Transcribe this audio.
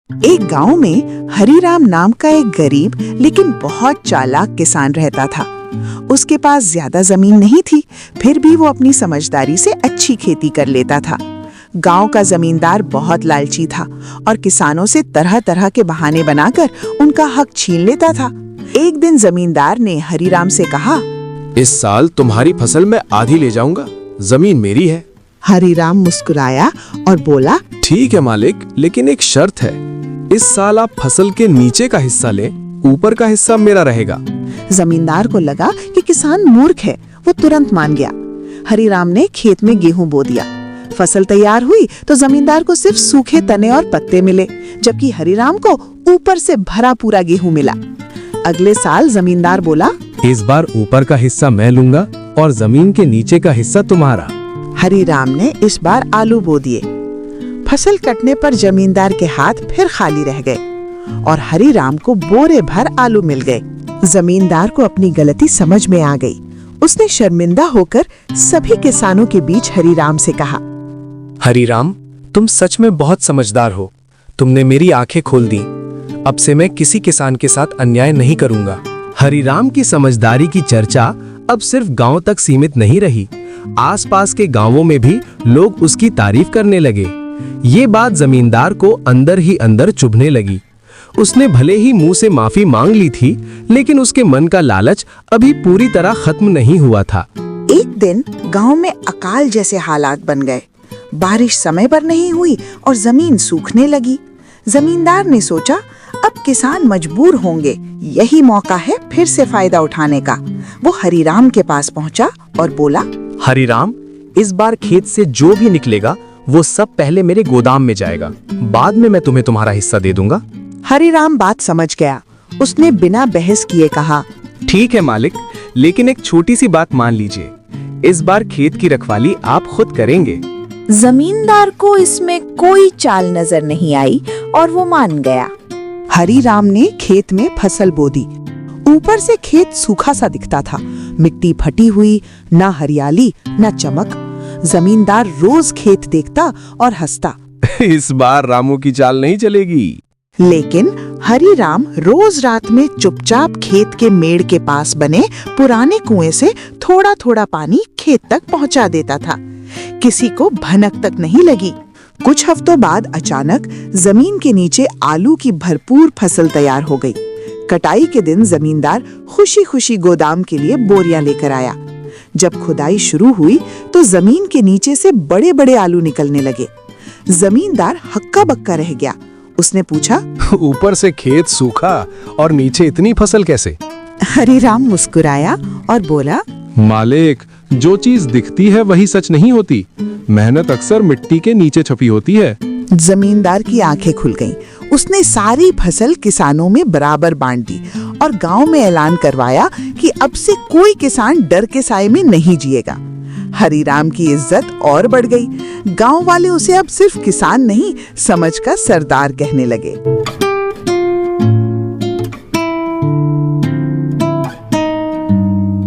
एक गांव में हरीराम नाम का एक गरीब लेकिन बहुत चालाक किसान रहता था। उसके पास ज्यादा जमीन नहीं थी, फिर भी वो अपनी समझदारी से अच्छी खेती कर लेता था। गांव का जमींदार बहुत लालची था और किसानों से तरह तरह के बहाने बनाकर उनका हक छीन लेता था। एक दिन जमींदार ने हरीराम से कहा, इस साल तुम्हारी फसल मैं आधी ले जाऊंगा, जमीन मेरी है। हरीराम मुस्कुराया और बोला, ठीक है मालिक, लेकिन एक शर्त है, इस साल आप फसल के नीचे का हिस्सा लें, ऊपर का हिस्सा मेरा रहेगा। जमींदार को लगा कि किसान मूर्ख है, वो तुरंत मान गया। हरीराम ने खेत में गेहूं बो दिया। फसल तैयार हुई तो जमींदार को सिर्फ सूखे तने और पत्ते मिले, जबकि हरीराम को ऊपर से भरा पूरा गेहूं मिला। अगले साल जमींदार बोला, इस बार ऊपर का हिस्सा मैं लूंगा और जमीन के नीचे का हिस्सा तुम्हारा। हरीराम ने इस बार आलू बो दिए। फसल कटने पर जमींदार के हाथ फिर खाली रह गए और हरीराम को बोरे भर आलू मिल गए। जमींदार को अपनी गलती समझ में आ गई। उसने शर्मिंदा होकर सभी किसानों के बीच हरीराम से कहा, हरीराम, तुम सच में बहुत समझदार हो। तुमने मेरी आंखें खोल दी। अब से मैं किसी किसान के साथ अन्याय नहीं करूंगा। हरीराम की समझदारी की चर्चा अब सिर्फ गांव तक सीमित नहीं रही। आसपास के गांवों में भी लोग उसकी तारीफ करने लगे। ये बात जमींदार को अंदर ही अंदर चुभने लगी। उसने भले ही मुंह से माफी मांग ली थी, लेकिन उसके मन का लालच अभी पूरी तरह खत्म नहीं हुआ था। एक दिन गांव में अकाल जैसे हालात बन गए। बारिश समय पर नहीं हुई और जमीन सूखने लगी। जमींदार ने सोचा, अब किसान मजबूर होंगे, यही मौका है फिर से फायदा उठाने का। वो हरीराम के पास पहुंचा और बोला, हरीराम, इस बार खेत से जो भी निकलेगा वो सब पहले मेरे गोदाम में जाएगा, बाद में मैं तुम्हें तुम्हारा हिस्सा दे दूंगा। हरीराम बात समझ गया। उसने बिना बहस किए कहा, ठीक है मालिक, लेकिन एक छोटी सी बात मान लीजिए, इस बार खेत की रखवाली आप खुद करेंगे। जमींदार को इसमें कोई चाल नजर नहीं आई और वो मान गया। हरीराम ने खेत में फसल बो दी। ऊपर से खेत सूखा सा दिखता था, मिट्टी फटी हुई, ना हरियाली ना चमक। जमींदार रोज खेत देखता और हंसता। इस बार रामू की चाल नहीं चलेगी। लेकिन हरीराम रोज रात में चुपचाप खेत के मेड़ के पास बने पुराने कुएं से थोड़ा थोड़ा पानी खेत तक पहुंचा देता था। किसी को भनक तक नहीं लगी। कुछ हफ्तों बाद अचानक जमीन के नीचे आलू की भरपूर फसल तैयार हो गई। कटाई के दिन जमींदार खुशी खुशी गोदाम के लिए बोरियां लेकर आया। जब खुदाई शुरू हुई तो जमीन के नीचे से बड़े बड़े आलू निकलने लगे। जमींदार हक्का बक्का रह गया। उसने पूछा, ऊपर से खेत सूखा और नीचे इतनी फसल कैसे? हरीराम मुस्कुराया और बोला, मालिक, जो चीज दिखती है वही सच नहीं होती। मेहनत अक्सर मिट्टी के नीचे छुपी होती है। जमींदार की आंखें खुल गईं। उसने सारी फसल किसानों में बराबर बांट दी और गांव में ऐलान करवाया कि अब से कोई किसान डर के साए में नहीं जिएगा। हरीराम की इज्जत और बढ़ गई। गांव वाले उसे अब सिर्फ किसान नहीं, समझ का सरदार कहने लगे।